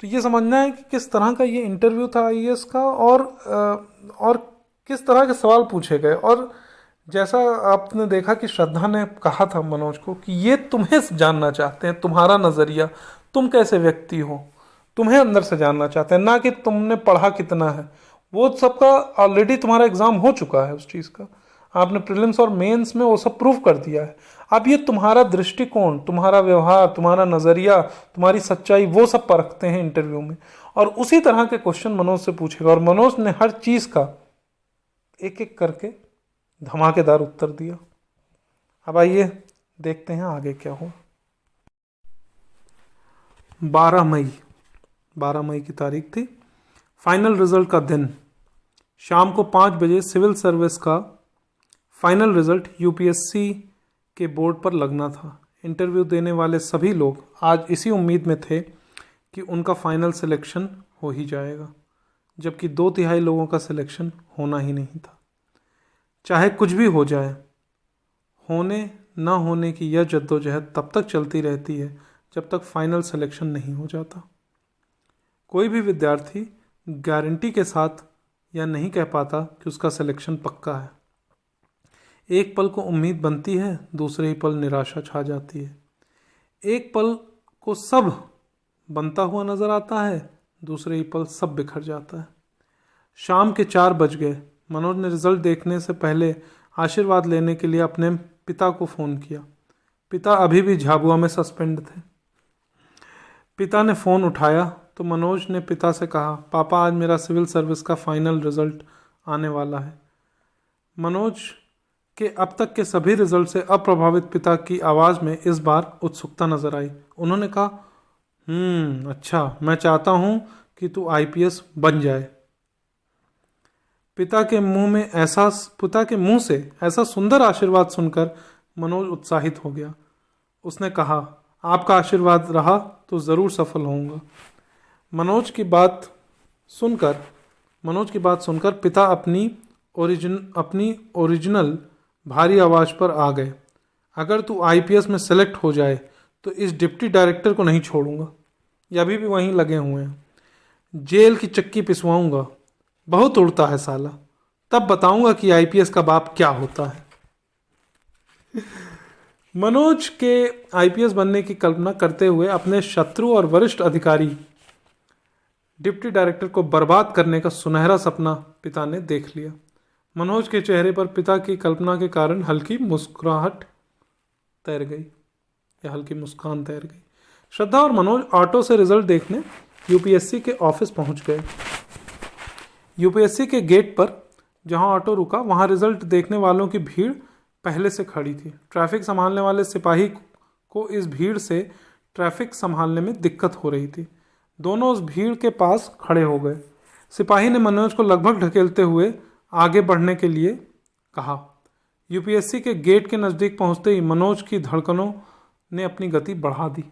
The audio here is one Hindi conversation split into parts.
तो ये समझना है कि किस तरह का ये इंटरव्यू था आईएएस का, और किस तरह के सवाल पूछे गए। और जैसा आपने देखा कि श्रद्धा ने कहा था मनोज को कि ये तुम्हें जानना चाहते हैं, तुम्हारा नज़रिया, तुम कैसे व्यक्ति हो, तुम्हें अंदर से जानना चाहते हैं, ना कि तुमने पढ़ा कितना है। वो सबका ऑलरेडी तुम्हारा एग्ज़ाम हो चुका है उस चीज़ का, आपने प्रीलिम्स और मेंस में वो सब प्रूव कर दिया है। अब ये तुम्हारा दृष्टिकोण, तुम्हारा व्यवहार, तुम्हारा नज़रिया, तुम्हारी सच्चाई, वो सब परखते हैं इंटरव्यू में। और उसी तरह के क्वेश्चन मनोज से पूछेगा, और मनोज ने हर चीज़ का एक एक करके धमाकेदार उत्तर दिया। अब आइए देखते हैं आगे क्या हुआ। 12 मई, 12 मई की तारीख थी, फाइनल रिजल्ट का दिन। शाम को 5 बजे सिविल सर्विस का फाइनल रिजल्ट यूपीएससी के बोर्ड पर लगना था। इंटरव्यू देने वाले सभी लोग आज इसी उम्मीद में थे कि उनका फाइनल सिलेक्शन हो ही जाएगा, जबकि 2/3 लोगों का सिलेक्शन होना ही नहीं था। चाहे कुछ भी हो जाए, होने ना होने की यह जद्दोजहद तब तक चलती रहती है जब तक फाइनल सिलेक्शन नहीं हो जाता। कोई भी विद्यार्थी गारंटी के साथ यह नहीं कह पाता कि उसका सिलेक्शन पक्का है। एक पल को उम्मीद बनती है, दूसरे ही पल निराशा छा जाती है। एक पल को सब बनता हुआ नजर आता है, दूसरे ही पल सब बिखर जाता है। शाम के 4 बज गए। मनोज ने रिजल्ट देखने से पहले आशीर्वाद लेने के लिए अपने पिता को फ़ोन किया। पिता अभी भी झाबुआ में सस्पेंड थे। पिता ने फ़ोन उठाया तो मनोज ने पिता से कहा, पापा आज मेरा सिविल सर्विस का फाइनल रिजल्ट आने वाला है। मनोज के अब तक के सभी रिजल्ट से अप्रभावित पिता की आवाज़ में इस बार उत्सुकता नजर आई। उन्होंने कहा, अच्छा, मैं चाहता हूँ कि तू आईपीएस बन जाए। पिता के मुंह से ऐसा सुंदर आशीर्वाद सुनकर मनोज उत्साहित हो गया। उसने कहा, आपका आशीर्वाद रहा तो ज़रूर सफल होऊंगा। मनोज की बात सुनकर पिता अपनी ओरिजिनल भारी आवाज़ पर आ गए। अगर तू आईपीएस में सेलेक्ट हो जाए तो इस डिप्टी डायरेक्टर को नहीं छोड़ूंगा, ये अभी भी वहीं लगे हुए हैं। जेल की चक्की पिसवाऊंगा, बहुत उड़ता है साला, तब बताऊंगा कि आईपीएस का बाप क्या होता है। मनोज के आईपीएस बनने की कल्पना करते हुए अपने शत्रु और वरिष्ठ अधिकारी डिप्टी डायरेक्टर को बर्बाद करने का सुनहरा सपना पिता ने देख लिया। मनोज के चेहरे पर पिता की कल्पना के कारण हल्की मुस्कान तैर गई। श्रद्धा और मनोज ऑटो से रिजल्ट देखने यूपीएससी के ऑफिस पहुंच गए। यूपीएससी के गेट पर जहां ऑटो रुका, वहां रिजल्ट देखने वालों की भीड़ पहले से खड़ी थी। ट्रैफिक संभालने वाले सिपाही को इस भीड़ से ट्रैफिक संभालने में दिक्कत हो रही थी। दोनों उस भीड़ के पास खड़े हो गए। सिपाही ने मनोज को लगभग ढकेलते हुए आगे बढ़ने के लिए कहा। यूपीएससी के गेट के नज़दीक पहुंचते ही मनोज की धड़कनों ने अपनी गति बढ़ा दी।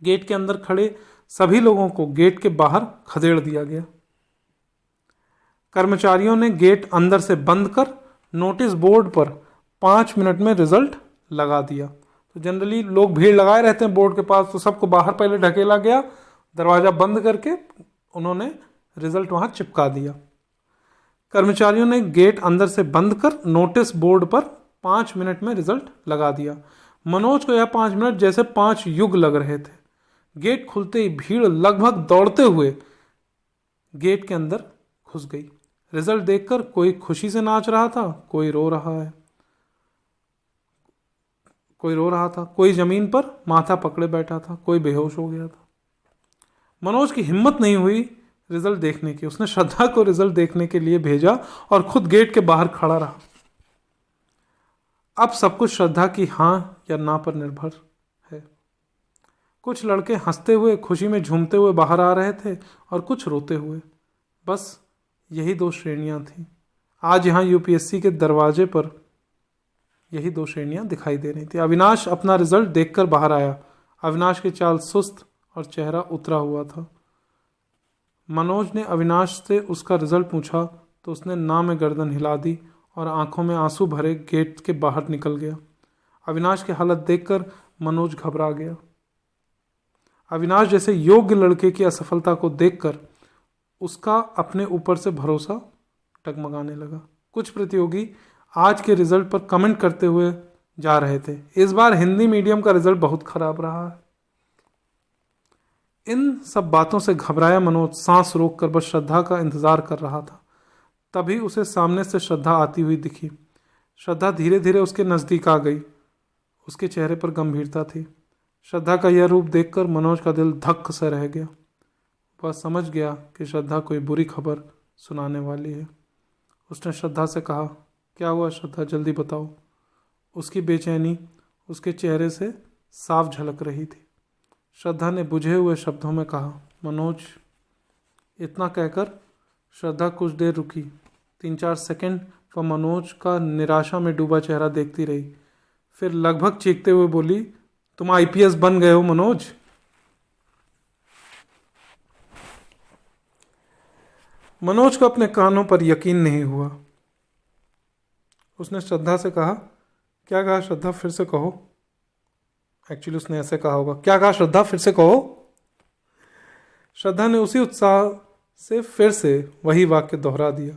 गेट के अंदर खड़े सभी लोगों को गेट के बाहर खदेड़ दिया गया। कर्मचारियों ने गेट अंदर से बंद कर नोटिस बोर्ड पर 5 मिनट में रिजल्ट लगा दिया। तो जनरली लोग भीड़ लगाए रहते हैं बोर्ड के पास, तो सबको बाहर पहले ढकेला गया, दरवाज़ा बंद करके उन्होंने रिजल्ट वहाँ चिपका दिया। कर्मचारियों ने गेट अंदर से बंद कर नोटिस बोर्ड पर 5 मिनट में रिजल्ट लगा दिया। मनोज को यह 5 मिनट जैसे 5 युग लग रहे थे। गेट खुलते ही भीड़ लगभग दौड़ते हुए गेट के अंदर घुस गई। रिजल्ट देखकर कोई खुशी से नाच रहा था, कोई रो रहा था, कोई जमीन पर माथा पकड़े बैठा था, कोई बेहोश हो गया था। मनोज की हिम्मत नहीं हुई रिजल्ट देखने की। उसने श्रद्धा को रिजल्ट देखने के लिए भेजा और खुद गेट के बाहर खड़ा रहा। अब सब कुछ श्रद्धा की हाँ या ना पर निर्भर है। कुछ लड़के हंसते हुए, खुशी में झूमते हुए बाहर आ रहे थे और कुछ रोते हुए। बस यही 2 श्रेणियां थीं। आज यहाँ यूपीएससी के दरवाजे पर यही 2 श्रेणियां दिखाई दे रही थी। अविनाश अपना रिजल्ट देखकर बाहर आया। अविनाश की चाल सुस्त और चेहरा उतरा हुआ था। मनोज ने अविनाश से उसका रिजल्ट पूछा तो उसने ना में गर्दन हिला दी और आंखों में आंसू भरे गेट के बाहर निकल गया। अविनाश की हालत देखकर मनोज घबरा गया। अविनाश जैसे योग्य लड़के की असफलता को देखकर उसका अपने ऊपर से भरोसा डगमगाने लगा। कुछ प्रतियोगी आज के रिजल्ट पर कमेंट करते हुए जा रहे थे, इस बार हिंदी मीडियम का रिजल्ट बहुत खराब रहा है। इन सब बातों से घबराया मनोज सांस रोककर बस श्रद्धा का इंतजार कर रहा था। तभी उसे सामने से श्रद्धा आती हुई दिखी। श्रद्धा धीरे धीरे उसके नजदीक आ गई। उसके चेहरे पर गंभीरता थी। श्रद्धा का यह रूप देखकर मनोज का दिल धक्क से रह गया। वह समझ गया कि श्रद्धा कोई बुरी खबर सुनाने वाली है। उसने श्रद्धा से कहा, क्या हुआ श्रद्धा, जल्दी बताओ। उसकी बेचैनी उसके चेहरे से साफ झलक रही थी। श्रद्धा ने बुझे हुए शब्दों में कहा, मनोज। इतना कहकर श्रद्धा कुछ देर रुकी। 3-4 सेकंड वह मनोज का निराशा में डूबा चेहरा देखती रही। फिर लगभग चीखते हुए बोली, तुम आईपीएस बन गए हो मनोज। मनोज को अपने कानों पर यकीन नहीं हुआ। उसने श्रद्धा से कहा, क्या कहा श्रद्धा, फिर से कहो। एक्चुअली उसने ऐसे कहा होगा, क्या कहा श्रद्धा, फिर से कहो। श्रद्धा ने उसी उत्साह से फिर से वही वाक्य दोहरा दिया,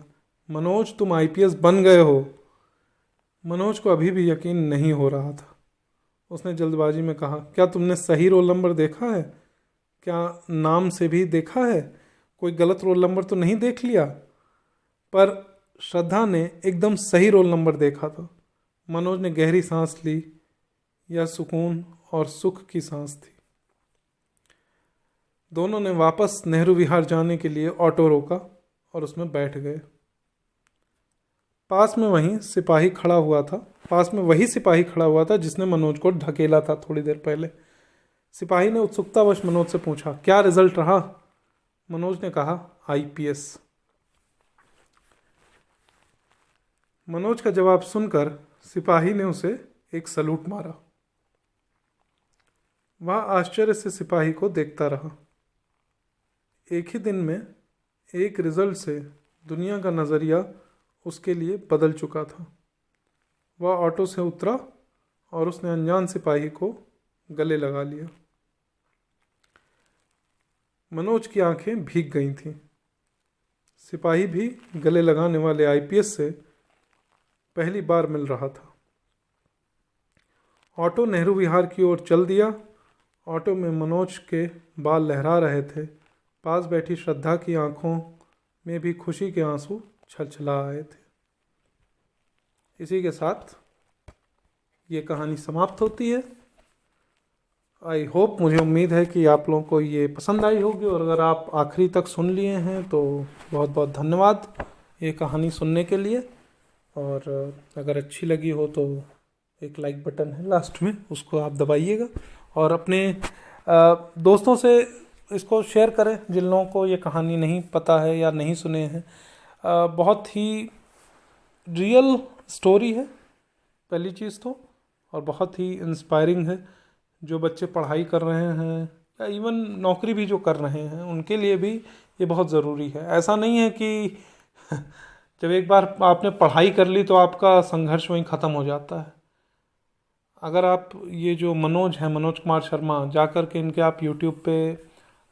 मनोज तुम आईपीएस बन गए हो। मनोज को अभी भी यकीन नहीं हो रहा था। उसने जल्दबाजी में कहा, क्या तुमने सही रोल नंबर देखा है? क्या नाम से भी देखा है? कोई गलत रोल नंबर तो नहीं देख लिया? पर श्रद्धा ने एकदम सही रोल नंबर देखा था। मनोज ने गहरी सांस ली। यह सुकून और सुख की सांस थी। दोनों ने वापस नेहरू विहार जाने के लिए ऑटो रोका और उसमें बैठ गए। पास में वही सिपाही खड़ा हुआ था जिसने मनोज को ढकेला था थोड़ी देर पहले। सिपाही ने उत्सुकतावश मनोज से पूछा, क्या रिजल्ट रहा? मनोज ने कहा, आईपीएस। मनोज का जवाब सुनकर सिपाही ने उसे एक सलूट मारा। वह आश्चर्य से सिपाही को देखता रहा। एक ही दिन में एक रिजल्ट से दुनिया का नज़रिया उसके लिए बदल चुका था। वह ऑटो से उतरा और उसने अनजान सिपाही को गले लगा लिया। मनोज की आंखें भीग गई थीं। सिपाही भी गले लगाने वाले आईपीएस से पहली बार मिल रहा था। ऑटो नेहरू विहार की ओर चल दिया। ऑटो में मनोज के बाल लहरा रहे थे। पास बैठी श्रद्धा की आंखों में भी खुशी के आंसू छलछला आए थे। इसी के साथ ये कहानी समाप्त होती है। आई होप, मुझे उम्मीद है कि आप लोगों को ये पसंद आई होगी, और अगर आप आखिरी तक सुन लिए हैं तो बहुत बहुत धन्यवाद ये कहानी सुनने के लिए। और अगर अच्छी लगी हो तो एक लाइक बटन है लास्ट में, उसको आप दबाइएगा और अपने दोस्तों से इसको शेयर करें जिन लोगों को ये कहानी नहीं पता है या नहीं सुने हैं। बहुत ही रियल स्टोरी है पहली चीज़ तो, और बहुत ही इंस्पायरिंग है। जो बच्चे पढ़ाई कर रहे हैं या इवन नौकरी भी जो कर रहे हैं उनके लिए भी ये बहुत ज़रूरी है। ऐसा नहीं है कि जब एक बार आपने पढ़ाई कर ली तो आपका संघर्ष वहीं ख़त्म हो जाता है। अगर आप ये जो मनोज कुमार शर्मा, जाकर के इनके आप यूट्यूब पे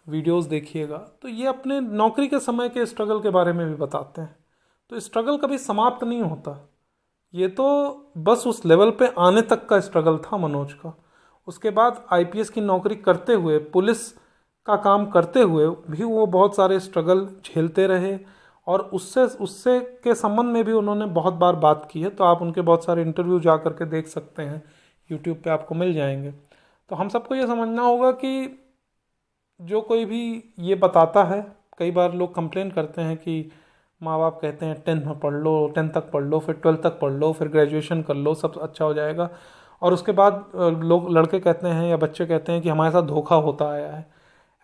वीडियोस देखिएगा तो ये अपने नौकरी के समय के स्ट्रगल के बारे में भी बताते हैं। तो स्ट्रगल कभी समाप्त नहीं होता। ये तो बस उस लेवल पे आने तक का स्ट्रगल था मनोज का। उसके बाद आईपीएस की नौकरी करते हुए, पुलिस का काम करते हुए भी वो बहुत सारे स्ट्रगल झेलते रहे, और उससे के संबंध में भी उन्होंने बहुत बार बात की है। तो आप उनके बहुत सारे इंटरव्यू जा करके देख सकते हैं, यूट्यूब पे आपको मिल जाएंगे। तो हम सबको ये समझना होगा कि जो कोई भी ये बताता है, कई बार लोग कंप्लेन करते हैं कि माँ बाप कहते हैं 10th में पढ़ लो, 10th तक पढ़ लो, फिर 12th तक पढ़ लो, फिर ग्रेजुएशन कर लो, सब अच्छा हो जाएगा। और उसके बाद लोग, लड़के कहते हैं या बच्चे कहते हैं कि हमारे साथ धोखा होता आया है।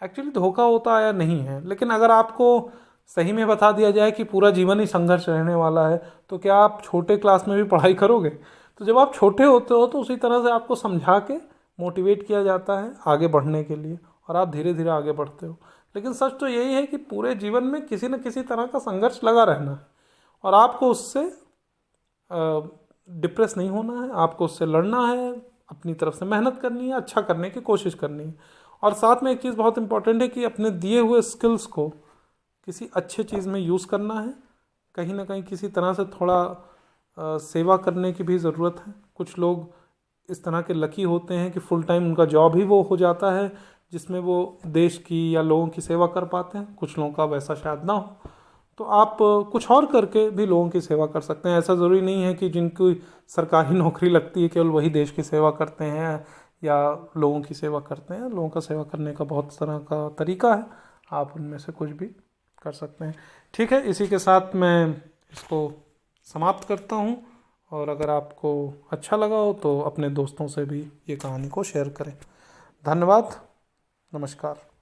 एक्चुअली धोखा होता आया नहीं है, लेकिन अगर आपको सही में बता दिया जाए कि पूरा जीवन ही संघर्ष रहने वाला है तो क्या आप छोटे क्लास में भी पढ़ाई करोगे? तो जब आप छोटे होते हो तो उसी तरह से आपको समझा के मोटिवेट किया जाता है आगे बढ़ने के लिए, और आप धीरे धीरे आगे बढ़ते हो। लेकिन सच तो यही है कि पूरे जीवन में किसी न किसी तरह का संघर्ष लगा रहना है, और आपको उससे डिप्रेस नहीं होना है, आपको उससे लड़ना है, अपनी तरफ से मेहनत करनी है, अच्छा करने की कोशिश करनी है। और साथ में एक चीज़ बहुत इम्पॉर्टेंट है कि अपने दिए हुए स्किल्स को किसी अच्छे चीज़ में यूज़ करना है। कहीं ना कहीं किसी तरह से थोड़ा सेवा करने की भी ज़रूरत है। कुछ लोग इस तरह के लकी होते हैं कि फुल टाइम उनका जॉब ही वो हो जाता है जिसमें वो देश की या लोगों की सेवा कर पाते हैं। कुछ लोगों का वैसा शायद ना हो, तो आप कुछ और करके भी लोगों की सेवा कर सकते हैं। ऐसा ज़रूरी नहीं है कि जिनकी सरकारी नौकरी लगती है केवल वही देश की सेवा करते हैं या लोगों की सेवा करते हैं। लोगों का सेवा करने का बहुत तरह का तरीका है, आप उनमें से कुछ भी कर सकते हैं। ठीक है, इसी के साथ मैं इसको समाप्त करता हूँ। और अगर आपको अच्छा लगा हो तो अपने दोस्तों से भी ये कहानी को शेयर करें। धन्यवाद, नमस्कार।